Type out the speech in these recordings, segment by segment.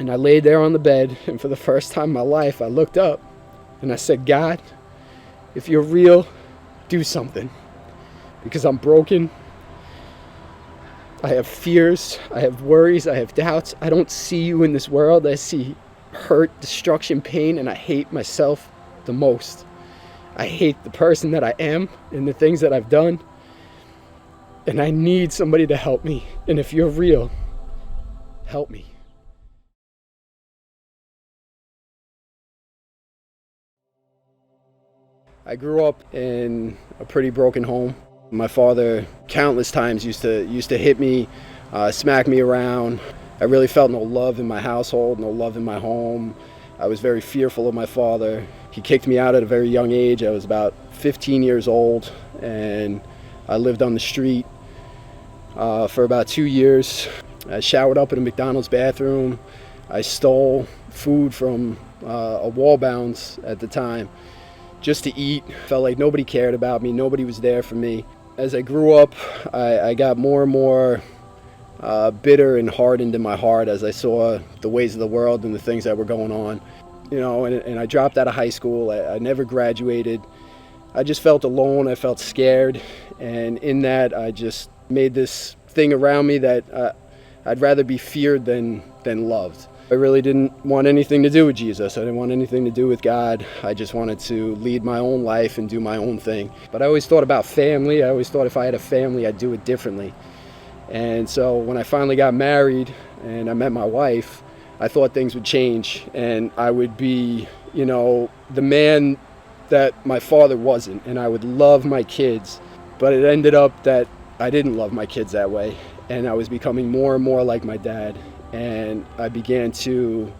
And I laid there on the bed, and for the first time in my life, I looked up and I said, God, if you're real, do something. Because I'm broken. I have fears. I have worries. I have doubts. I don't see you in this world. I see hurt, destruction, pain, and I hate myself the most. I hate the person that I am and the things that I've done. And I need somebody to help me. And if you're real, help me. I grew up in a pretty broken home. My father countless times used to hit me, smack me around. I really felt no love in my household, no love in my home. I was very fearful of my father. He kicked me out at a very young age. I was about 15 years old, and I lived on the street for about 2 years. I showered up in a McDonald's bathroom. I stole food from a Wallbounds at the time just to eat. Felt like nobody cared about me. Nobody was there for me. As I grew up, I got more and more bitter and hardened in my heart as I saw the ways of the world and the things that were going on. And I dropped out of high school. I never graduated. I just felt alone. I felt scared. And in that, I just made this thing around me that I'd rather be feared than loved. I really didn't want anything to do with Jesus. I didn't want anything to do with God. I just wanted to lead my own life and do my own thing. But I always thought about family. I always thought if I had a family, I'd do it differently. And so when I finally got married and I met my wife, I thought things would change and I would be, the man that my father wasn't, and I would love my kids. But it ended up that I didn't love my kids that way, and I was becoming more and more like my dad. And I began to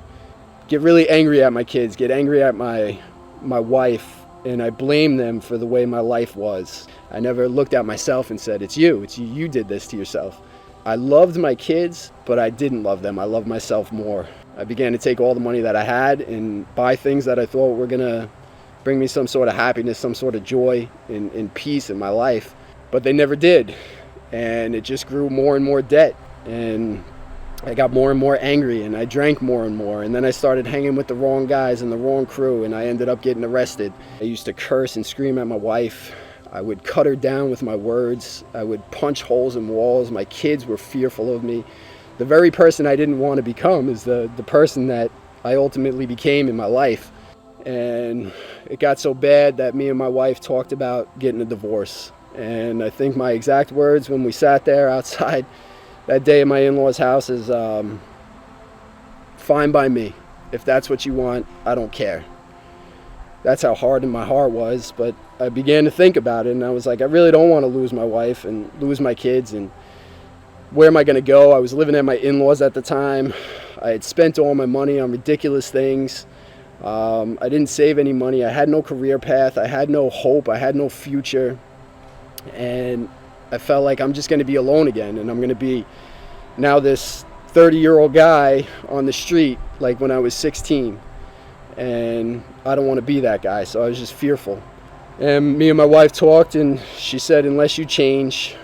get really angry at my kids, get angry at my wife, and I blamed them for the way my life was. I never looked at myself and said, it's you, you did this to yourself. I loved my kids, but I didn't love them. I loved myself more. I began to take all the money that I had and buy things that I thought were gonna bring me some sort of happiness, some sort of joy and peace in my life, but they never did. And it just grew more and more debt. And I got more and more angry, and I drank more and more, and then I started hanging with the wrong guys and the wrong crew, and I ended up getting arrested. I used to curse and scream at my wife. I would cut her down with my words. I would punch holes in walls. My kids were fearful of me. The very person I didn't want to become is the person that I ultimately became in my life. And it got so bad that me and my wife talked about getting a divorce. And I think my exact words when we sat there outside that day at my in-laws' house is, fine by me. If that's what you want, I don't care. That's how hard my heart was, but I began to think about it, and I was like, I really don't want to lose my wife and lose my kids, and where am I going to go? I was living at my in-laws at the time. I had spent all my money on ridiculous things. I didn't save any money. I had no career path. I had no hope. I had no future. And I felt like I'm just going to be alone again, and I'm going to be now this 30-year-old guy on the street like when I was 16. And I don't want to be that guy, so I was just fearful. And me and my wife talked, and she said, unless you change,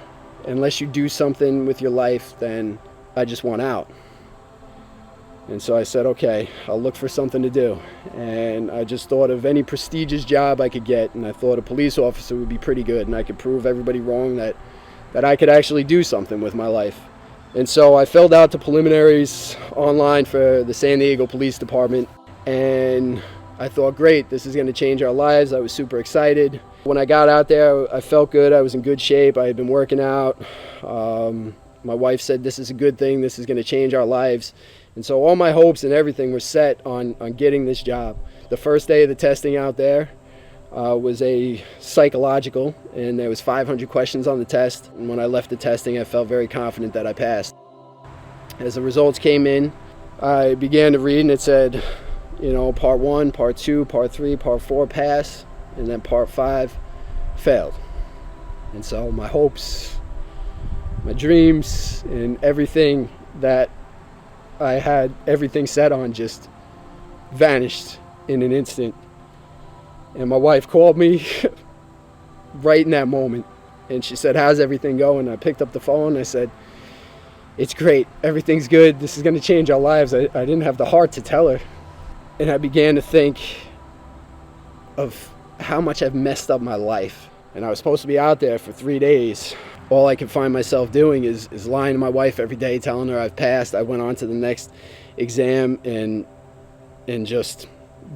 unless you do something with your life, then I just want out. And so I said, okay, I'll look for something to do. And I just thought of any prestigious job I could get, and I thought a police officer would be pretty good, and I could prove everybody wrong that I could actually do something with my life. And so I filled out the preliminaries online for the San Diego Police Department, and I thought, great, this is going to change our lives. I was super excited. When I got out there, I felt good. I was in good shape. I had been working out. My wife said, this is a good thing. This is going to change our lives. And so all my hopes and everything were set on getting this job. The first day of the testing out there was a psychological, and there was 500 questions on the test. And when I left the testing, I felt very confident that I passed. As the results came in, I began to read, and it said, part 1, part 2, part 3, part 4 pass, and then part 5 failed. And so my hopes, my dreams, and everything that I had everything set on just vanished in an instant. And my wife called me right in that moment, and she said, how's everything going? I picked up the phone and I said, it's great, everything's good, this is going to change our lives. I didn't have the heart to tell her. And I began to think of how much I've messed up my life. And I was supposed to be out there for 3 days. All I could find myself doing is lying to my wife every day, telling her I've passed. I went on to the next exam and just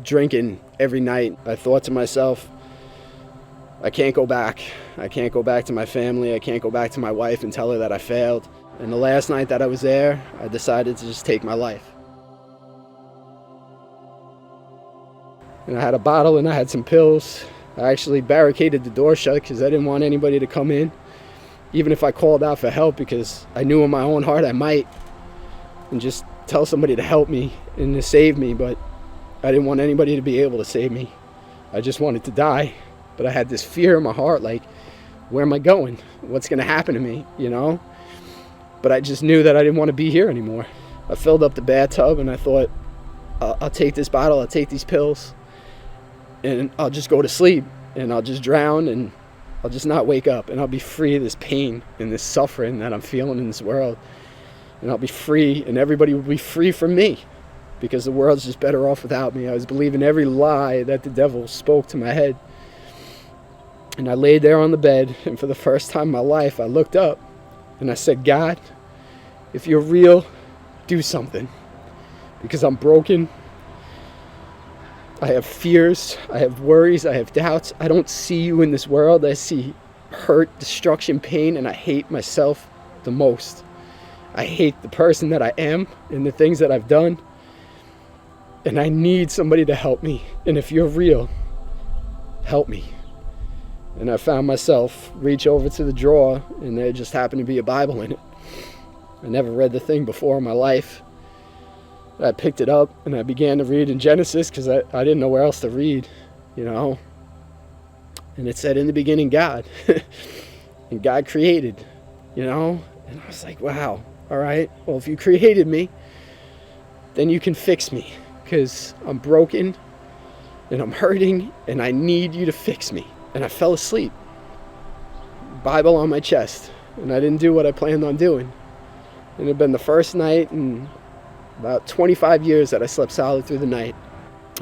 drinking every night. I thought to myself, I can't go back. I can't go back to my family. I can't go back to my wife and tell her that I failed. And the last night that I was there, I decided to just take my life. And I had a bottle and I had some pills. I actually barricaded the door shut because I didn't want anybody to come in, even if I called out for help, because I knew in my own heart I might, and just tell somebody to help me and to save me, but I didn't want anybody to be able to save me. I just wanted to die. But I had this fear in my heart, like, where am I going? What's going to happen to me, you know? But I just knew that I didn't want to be here anymore. I filled up the bathtub and I thought, I'll take this bottle, I'll take these pills, and I'll just go to sleep, and I'll just drown, and I'll just not wake up, and I'll be free of this pain and this suffering that I'm feeling in this world. And I'll be free, and everybody will be free from me, because the world's just better off without me. I was believing every lie that the devil spoke to my head. And I laid there on the bed, and for the first time in my life, I looked up, and I said, God, if you're real, do something. Because I'm broken. I have fears. I have worries. I have doubts. I don't see you in this world. I see hurt, destruction, pain, and I hate myself the most. I hate the person that I am and the things that I've done. And I need somebody to help me. And if you're real, help me. And I found myself reach over to the drawer, and there just happened to be a Bible in it. I never read the thing before in my life. I picked it up and I began to read in Genesis, because I didn't know where else to read, you know. And it said, in the beginning, God. And God created, you know. And I was like, wow, all right. Well, if you created me, then you can fix me, because I'm broken and I'm hurting and I need you to fix me. And I fell asleep, Bible on my chest, and I didn't do what I planned on doing. And it had been the first night in about 25 years that I slept solid through the night.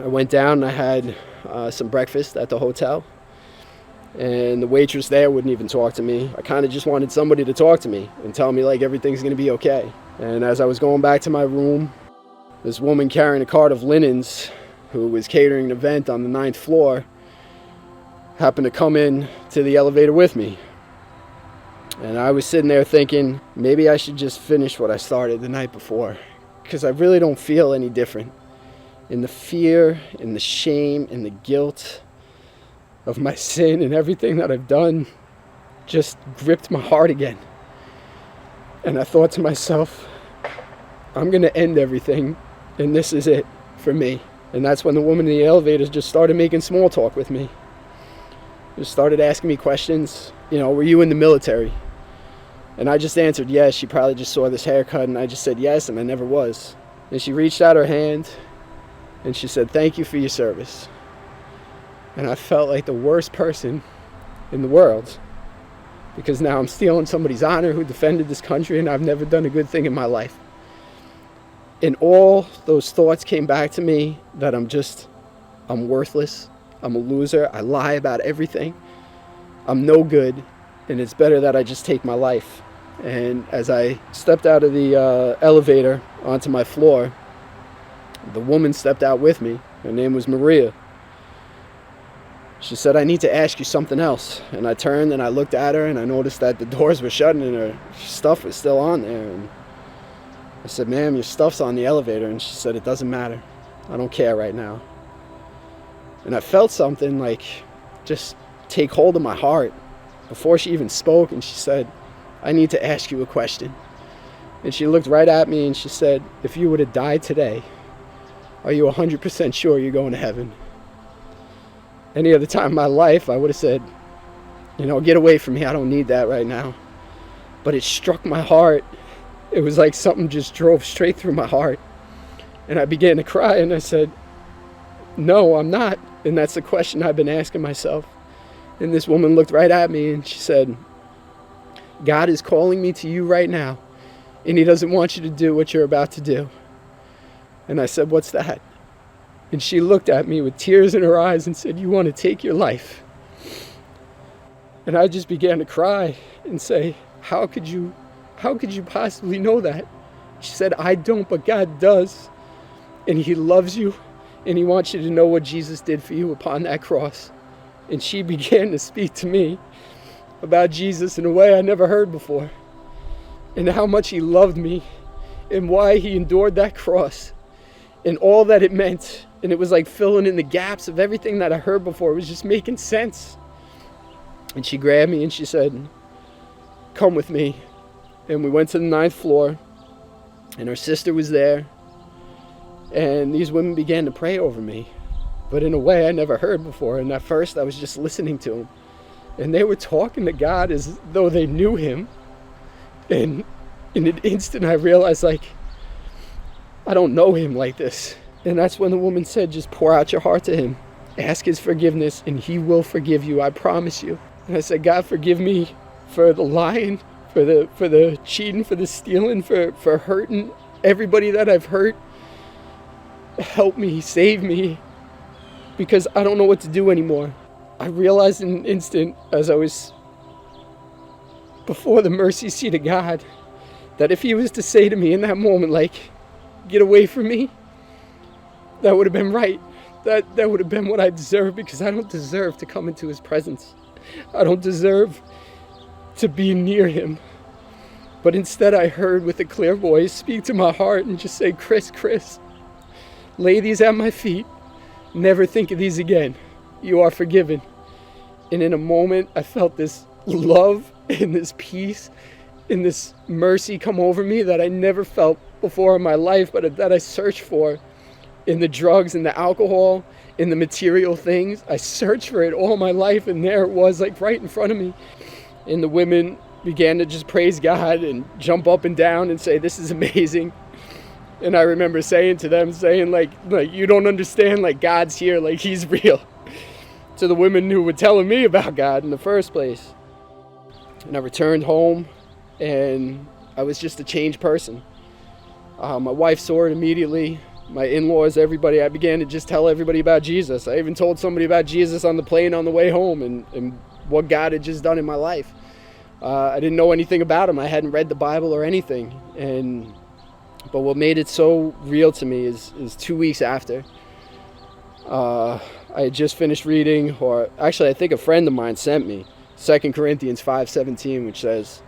I went down and I had some breakfast at the hotel, and the waitress there wouldn't even talk to me. I kind of just wanted somebody to talk to me and tell me like everything's going to be okay. And as I was going back to my room, this woman carrying a cart of linens, who was catering an event on the 9th floor, happened to come in to the elevator with me. And I was sitting there thinking, maybe I should just finish what I started the night before, because I really don't feel any different. And the fear and the shame and the guilt of my sin and everything that I've done just gripped my heart again. And I thought to myself, I'm going to end everything, and this is it for me. And that's when the woman in the elevator just started making small talk with me. Just started asking me questions. You know, were you in the military? And I just answered yes. She probably just saw this haircut, and I just said yes, and I never was. And she reached out her hand, and she said, thank you for your service. And I felt like the worst person in the world, because now I'm stealing somebody's honor who defended this country, and I've never done a good thing in my life. And all those thoughts came back to me that I'm worthless. I'm a loser. I lie about everything. I'm no good, and it's better that I just take my life. And as I stepped out of the elevator onto my floor, the woman stepped out with me. Her name was Maria. She said, I need to ask you something else. And I turned and I looked at her, and I noticed that the doors were shut and her stuff was still on there. And I said, ma'am, your stuff's on the elevator. And she said, it doesn't matter. I don't care right now. And I felt something like just take hold of my heart before she even spoke. And she said, I need to ask you a question. And she looked right at me and she said, if you were to die today, are you 100% sure you're going to heaven? Any other time in my life, I would have said, you know, get away from me. I don't need that right now. But it struck my heart. It was like something just drove straight through my heart. And I began to cry, and I said, no, I'm not. And that's the question I've been asking myself. And this woman looked right at me and she said, God is calling me to you right now. and he doesn't want you to do what you're about to do. And I said, what's that? And she looked at me with tears in her eyes and said, you want to take your life? And I just began to cry and say, how could you possibly know that? She said, I don't, but God does. And he loves you, and he wants you to know what Jesus did for you upon that cross. And she began to speak to me about Jesus in a way I never heard before, and how much he loved me, and why he endured that cross, and all that it meant. And it was like filling in the gaps of everything that I heard before. It was just making sense. And she grabbed me and she said, come with me. And we went to the 9th floor, and her sister was there, and these women began to pray over me, but in a way I never heard before. And at first I was just listening to them, and they were talking to God as though they knew him. And in an instant I realized, like, I don't know him like this. And that's when the woman said, just pour out your heart to him, ask his forgiveness, and he will forgive you, I promise you. And I said, God, forgive me for the lying, for the cheating, for the stealing, for hurting everybody that I've hurt. Help me, save me, because I don't know what to do anymore. I realized in an instant, as I was before the mercy seat of God, that if he was to say to me in that moment, like, get away from me, that would have been right. That would have been what I deserved, because I don't deserve to come into his presence. I don't deserve to be near him. But instead I heard with a clear voice speak to my heart and just say, Chris, lay these at my feet. Never think of these again. You are forgiven. And in a moment, I felt this love and this peace and this mercy come over me that I never felt before in my life, but that I searched for in the drugs and the alcohol, in the material things. I searched for it all my life, and there it was, like right in front of me. And the women began to just praise God and jump up and down and say, this is amazing. And I remember saying to them, like you don't understand, like, God's here, like, he's real. To the women who were telling me about God in the first place. And I returned home, and I was just a changed person. My wife saw it immediately. My in-laws, everybody, I began to just tell everybody about Jesus. I even told somebody about Jesus on the plane on the way home, and what God had just done in my life. I didn't know anything about him. I hadn't read the Bible or anything. But what made it so real to me is 2 weeks after, I had just finished reading, or actually I think a friend of mine sent me 2 Corinthians 5:17, which says,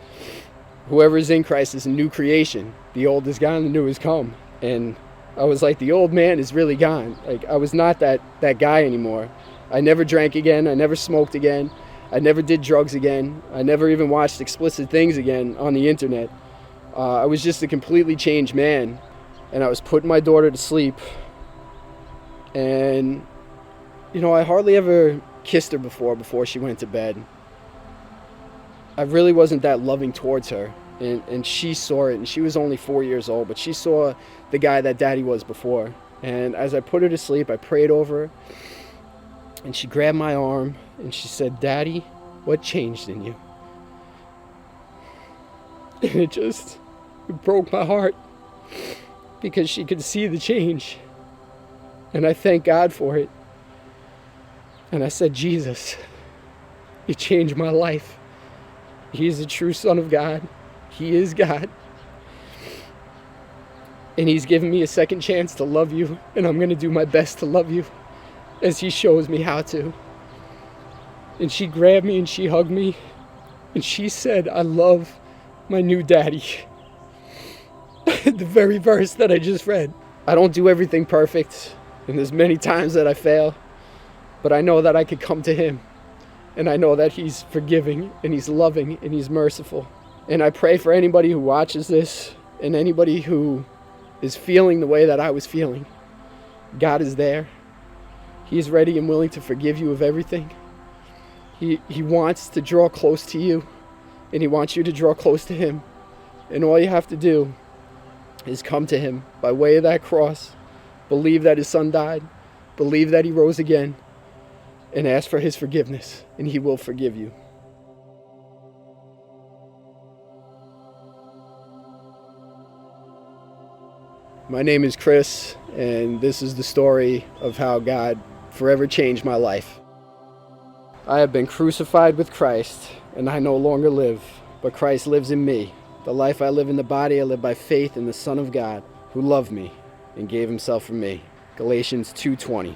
whoever is in Christ is a new creation. The old is gone, the new has come. And I was like, the old man is really gone. Like, I was not that guy anymore. I never drank again. I never smoked again. I never did drugs again. I never even watched explicit things again on the internet. I was just a completely changed man. And I was putting my daughter to sleep. And, I hardly ever kissed her before she went to bed. I really wasn't that loving towards her. And she saw it, and she was only 4 years old, but she saw the guy that Daddy was before. And as I put her to sleep, I prayed over her, and she grabbed my arm, and she said, Daddy, what changed in you? And it broke my heart, because she could see the change, and I thank God for it. And I said, Jesus, you changed my life. He is the true Son of God. He is God. And he's given me a second chance to love you, and I'm going to do my best to love you as he shows me how to. And she grabbed me and she hugged me, and she said, I love my new daddy. The very verse that I just read. I don't do everything perfect, and there's many times that I fail, but I know that I could come to him, and I know that he's forgiving, and he's loving, and he's merciful. And I pray for anybody who watches this, and anybody who is feeling the way that I was feeling. God is there. He is ready and willing to forgive you of everything. He wants to draw close to you, and he wants you to draw close to him. And all you have to do is come to him by way of that cross, believe that his son died, believe that he rose again, and ask for his forgiveness, and he will forgive you. My name is Chris, and this is the story of how God forever changed my life. I have been crucified with Christ, and I no longer live, but Christ lives in me. The life I live in the body, I live by faith in the Son of God, who loved me and gave himself for me. Galatians 2:20.